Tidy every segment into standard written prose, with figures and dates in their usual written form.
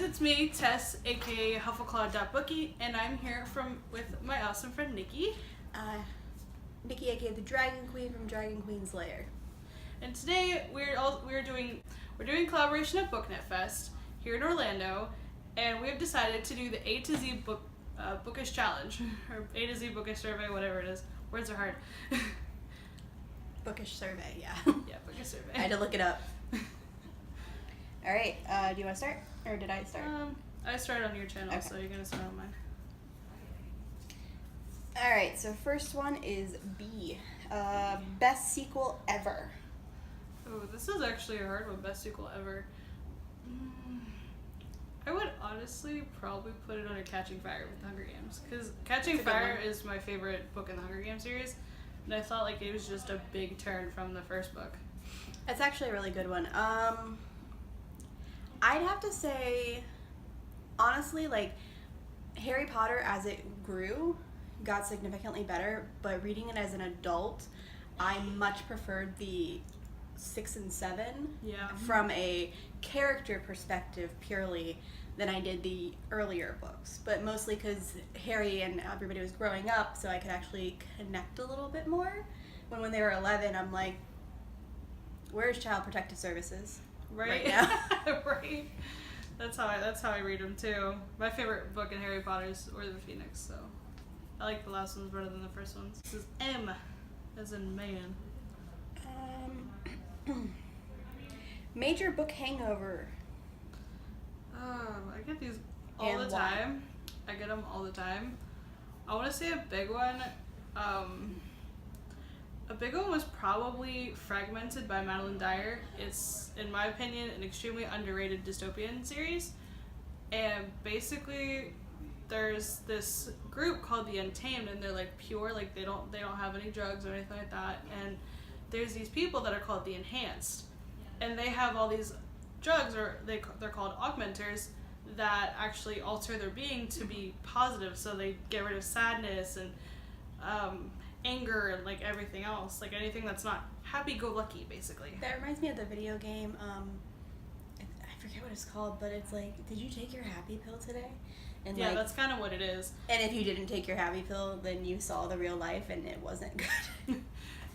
it's me, Tess, aka Huffleclaw.Bookie, and I'm here with my awesome friend Nikki. Nikki, aka the Dragon Queen from Dragon Queen's Lair. And today we're doing collaboration at BookNet Fest here in Orlando, and we have decided to do the A to Z Bookish Challenge, or A to Z Bookish Survey, whatever it is. Words are hard. Bookish Survey, yeah. Yeah, Bookish Survey. I had to look it up. All right, do you want to start, or did I start? I started on your channel, Okay. so you're gonna start on mine. All right, so first one is B, best sequel ever. Oh, this is actually a hard one. Best sequel ever. I would honestly probably put it under Catching Fire with the Hunger Games, because Catching Fire is my favorite book in the Hunger Games series, and I thought like it was just a big turn from the first book. It's actually a really good one. I'd have to say, honestly, like, Harry Potter as it grew got significantly better, but reading it as an adult, I much preferred the 6 and 7 from a character perspective purely than I did the earlier books, but mostly because Harry and everybody was growing up, so I could actually connect a little bit more. When they were 11, I'm like, where's Child Protective Services right now? Right. That's how I read them too. My favorite book in Harry Potter is Order of the Phoenix, so I like the last ones better than the first ones. This is M, as in man. Major book hangover. I get these all the time. I get them all the time. I want to say a big one. A big one was probably Fragmented by Madeline Dyer. It's, in my opinion, an extremely underrated dystopian series. And basically, there's this group called the Untamed, and they're like pure, like they don't have any drugs or anything like that. And there's these people that are called the Enhanced, and they have all these drugs, or they're called augmenters, that actually alter their being to be positive. So they get rid of sadness and anger and like everything else, like anything that's not happy-go-lucky, basically. That reminds me of the video game. I forget what it's called, but it's like, did you take your happy pill today? And yeah, like, that's kind of what it is. And if you didn't take your happy pill, then you saw the real life, and it wasn't good.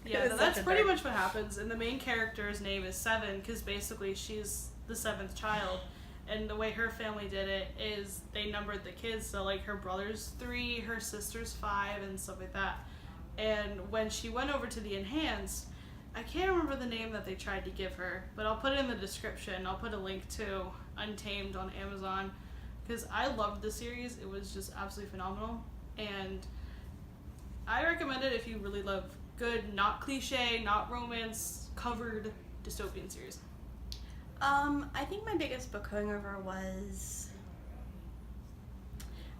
Yeah, that's pretty much what happens. And the main character's name is Seven, because basically she's the 7th child. And the way her family did it is they numbered the kids. So like her brother's 3, her sister's 5, and stuff like that. And when she went over to the Enhanced, I can't remember the name that they tried to give her, but I'll put it in the description. I'll put a link to Untamed on Amazon, because I loved the series. It was just absolutely phenomenal. And I recommend it if you really love good, not cliche, not romance, covered dystopian series. I think my biggest book hangover was,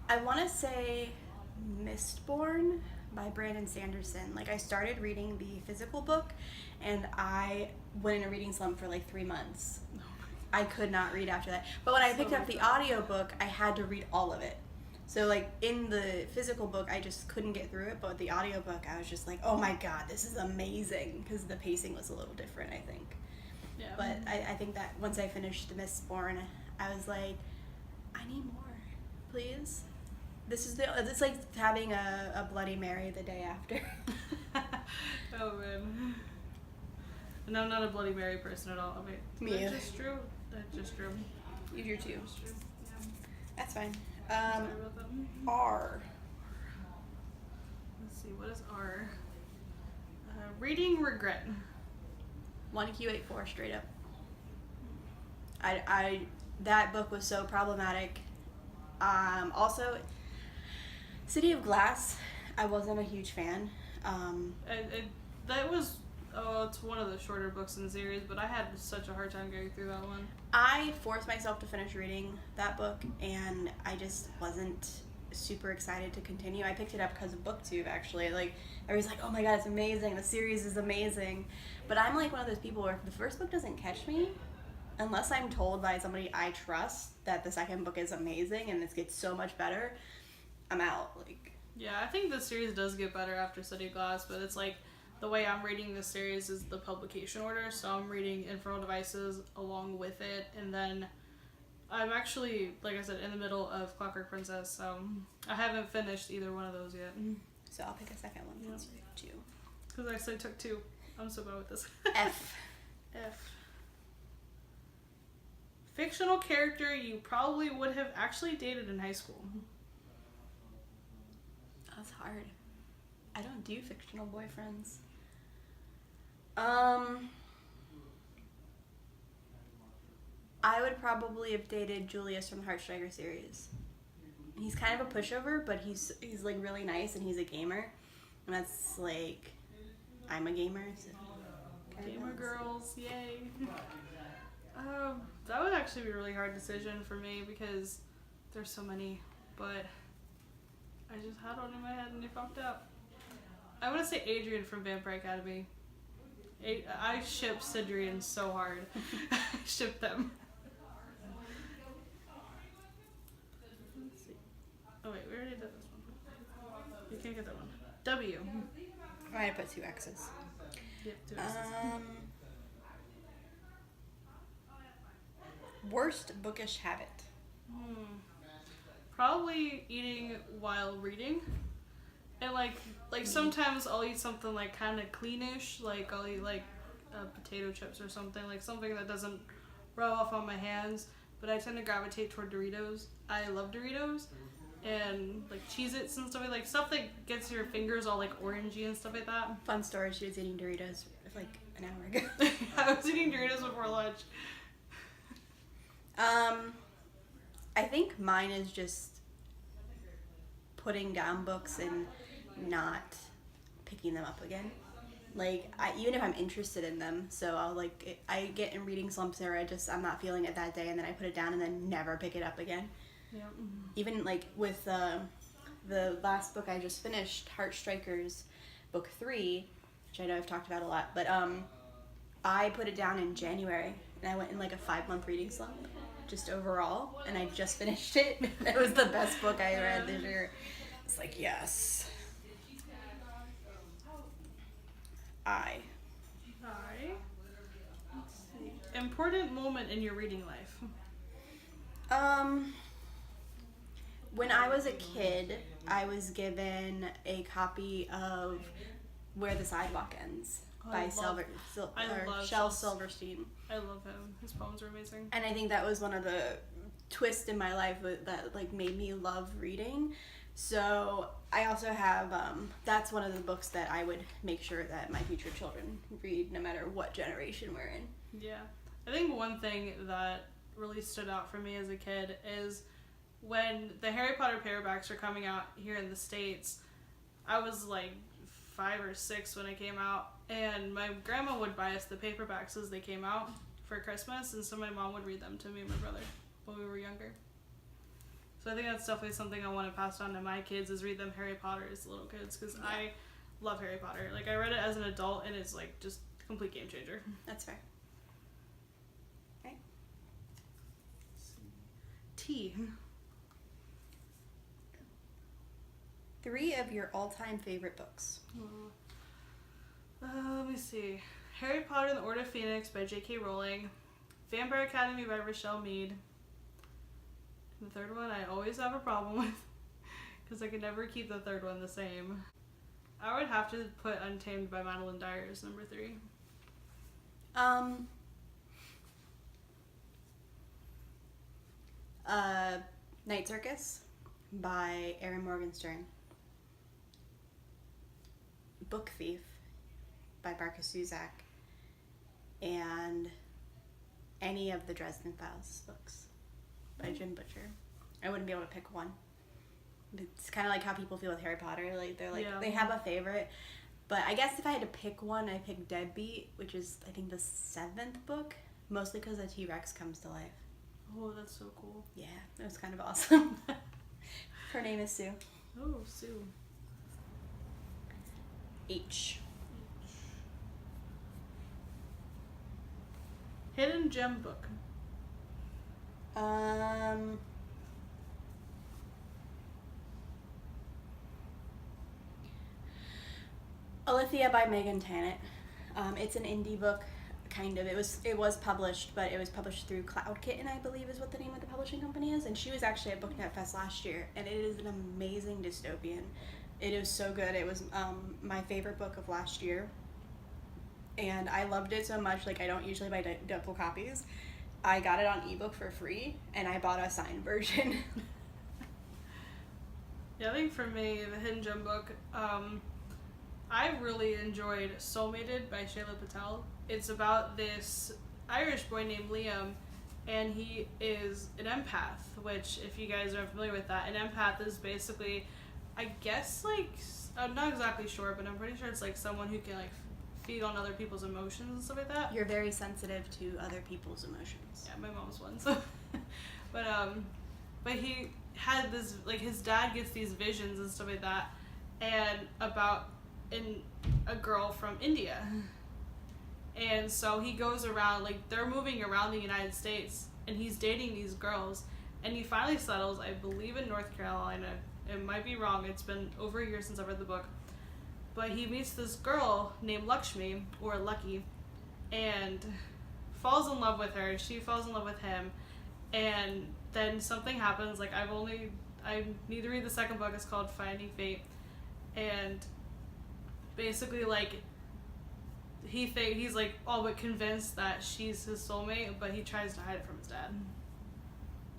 I want to say, Mistborn by Brandon Sanderson. Like, I started reading the physical book, and I went in a reading slump for like 3 months. I could not read after that. But when I picked up the audiobook, I had to read all of it. So like in the physical book, I just couldn't get through it, but with the audiobook, I was just like, oh my god, this is amazing, because the pacing was a little different, I think. Yeah. But I think that once I finished The Mistborn, I was like, I need more, please. It's like having a Bloody Mary the day after. Oh man. And I'm not a Bloody Mary person at all. Me either. That's just true. You do too. That's true. Yeah. That's fine. Sorry about that. R. Let's see, what is R? Reading Regret. 1Q84 straight up. I that book was so problematic. Also, City of Glass, I wasn't a huge fan. That was it's one of the shorter books in the series, but I had such a hard time getting through that one. I forced myself to finish reading that book, and I just wasn't super excited to continue. I picked it up because of BookTube, actually. Like, everybody's like, oh my god, it's amazing, the series is amazing. But I'm like one of those people where if the first book doesn't catch me, unless I'm told by somebody I trust that the second book is amazing and it gets so much better, I'm out. Like, yeah, I think the series does get better after City of Glass, but it's like the way I'm reading this series is the publication order, so I'm reading Infernal Devices along with it, and then I'm actually, like I said, in the middle of Clockwork Princess, so I haven't finished either one of those yet. So I'll pick a second one since you picked 2. Because I actually took 2. I'm so bad with this. F. F. Fictional character you probably would have actually dated in high school. That's hard. I don't do fictional boyfriends. I would probably have dated Julius from the Heartstriker series. He's kind of a pushover, but he's like really nice and he's a gamer. And that's like, I'm a gamer. So Gamer girls, yay. That would actually be a really hard decision for me because there's so many, but I just had one in my head and it fucked up. I want to say Adrian from Vampire Academy. I ship Sidrian so hard. I ship them. Let's see. Oh wait, we already did this one. You can't get that one. W. I might put 2 X's. Yep, 2 X's. Worst bookish habit. Probably eating while reading. And like sometimes I'll eat something like kind of cleanish, like I'll eat like potato chips or something, like something that doesn't rub off on my hands, but I tend to gravitate toward Doritos. I love Doritos and like Cheez-Its and stuff stuff that gets your fingers all like orangey and stuff like that. Fun story, she was eating Doritos like an hour ago. I was eating Doritos before lunch. I think mine is just putting down books and not picking them up again. Like, even if I'm interested in them, so I get in reading slumps where I'm not feeling it that day, and then I put it down and then never pick it up again. Yeah. Even like with the last book I just finished, Heartstrikers, book 3, which I know I've talked about a lot, but I put it down in January, and I went in like a 5-month reading slump, just overall, and I just finished it. It was the best book I read this year. It's like, yes. I. Let's see. Important moment in your reading life. When I was a kid, I was given a copy of Where the Sidewalk Ends by Shel Silverstein. I love him. His poems are amazing. And I think that was one of the twists in my life that like made me love reading. So I also have, that's one of the books that I would make sure that my future children read no matter what generation we're in. Yeah. I think one thing that really stood out for me as a kid is when the Harry Potter paperbacks are coming out here in the States. I was like 5 or 6 when it came out, and my grandma would buy us the paperbacks as they came out for Christmas, and so my mom would read them to me and my brother when we were younger. So I think that's definitely something I want to pass on to my kids, is read them Harry Potter as little kids, because I love Harry Potter. Like, I read it as an adult, and it's like just a complete game changer. That's fair. Okay. T. 3 of your all-time favorite books. Let me see. Harry Potter and the Order of Phoenix by J.K. Rowling. Vampire Academy by Rochelle Mead. The third one I always have a problem with because I can never keep the third one the same. I would have to put Untamed by Madeline Dyer as number 3. Night Circus by Erin Morgenstern. Book Thief by Marcus Zuzak. And any of the Dresden Files books by Jim Butcher. I wouldn't be able to pick one. It's kind of like how people feel with Harry Potter. Like, they're like, they have a favorite. But I guess if I had to pick one, I'd pick Deadbeat, which is, I think, the 7th book. Mostly because the T-Rex comes to life. Oh, that's so cool. Yeah, it was kind of awesome. Her name is Sue. Oh, Sue. H. Hidden Gem book. Alethea by Megan Tannett. It's an indie book, kind of. It was published, but it was published through Cloud Kitten, I believe is what the name of the publishing company is. And she was actually at BookNet Fest last year, and it is an amazing dystopian. It is so good. It was my favorite book of last year, and I loved it so much. Like, I don't usually buy double copies. I got it on ebook for free, and I bought a signed version. Yeah, I think for me, the Hidden Gem book, I really enjoyed Soulmated by Shayla Patel. It's about this Irish boy named Liam, and he is an empath, which, if you guys are familiar with that, an empath is basically, I guess, like, I'm not exactly sure, but I'm pretty sure it's like someone who can, like, feed on other people's emotions and stuff like that. You're very sensitive to other people's emotions. Yeah, my mom's one, so. But he had this, like, his dad gets these visions and stuff like that, and about a girl from India. And so he goes around, like, they're moving around the United States, and he's dating these girls, and he finally settles, I believe, in North Carolina. It might be wrong, it's been over a year since I read the book. But he meets this girl named Lakshmi, or Lucky, and falls in love with her. She falls in love with him, and then something happens. Like, I need to read the second book. It's called Finding Fate, and basically, like, he's like all but convinced that she's his soulmate, but he tries to hide it from his dad.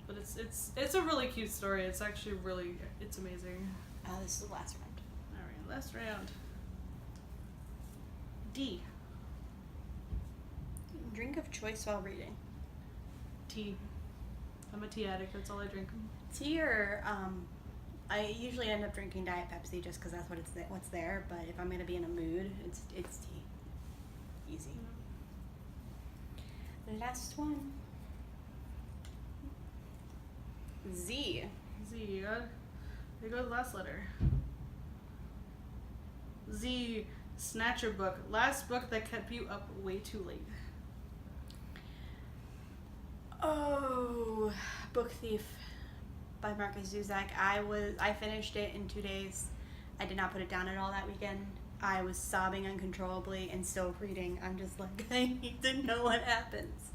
But it's a really cute story. It's actually it's amazing. This is the last round. All right, last round. D. Drink of choice while reading. Tea. I'm a tea addict. That's all I drink. Tea or I usually end up drinking Diet Pepsi just because that's what's there. But if I'm gonna be in a mood, it's tea. Easy. Last one. Z. Z. There goes the last letter. Z. Snatcher book. Last book that kept you up way too late. Oh, Book Thief by Marcus Zuzak. I finished it in 2 days. I did not put it down at all that weekend. I was sobbing uncontrollably and still reading. I'm just like, I need to know what happens.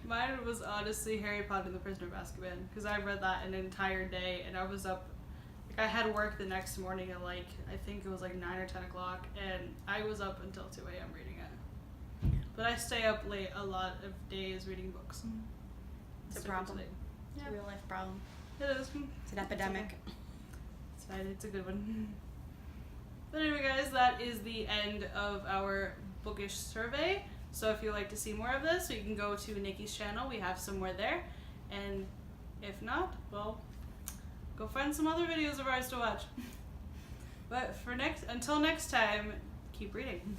Mine was honestly Harry Potter and the Prisoner of Azkaban, because I read that an entire day, and I was up, like, I had work the next morning at, like, I think it was like 9 or 10 o'clock, and I was up until 2 a.m. reading it. But I stay up late a lot of days reading books. It's a problem. It's Yeah. a real life problem. It is. It's an epidemic. It's fine. It's a good one. But anyway, guys, that is the end of our bookish survey. So if you'd like to see more of this, you can go to Nikki's channel. We have some more there. And if not, well, go find some other videos of ours to watch. But until next time, keep reading.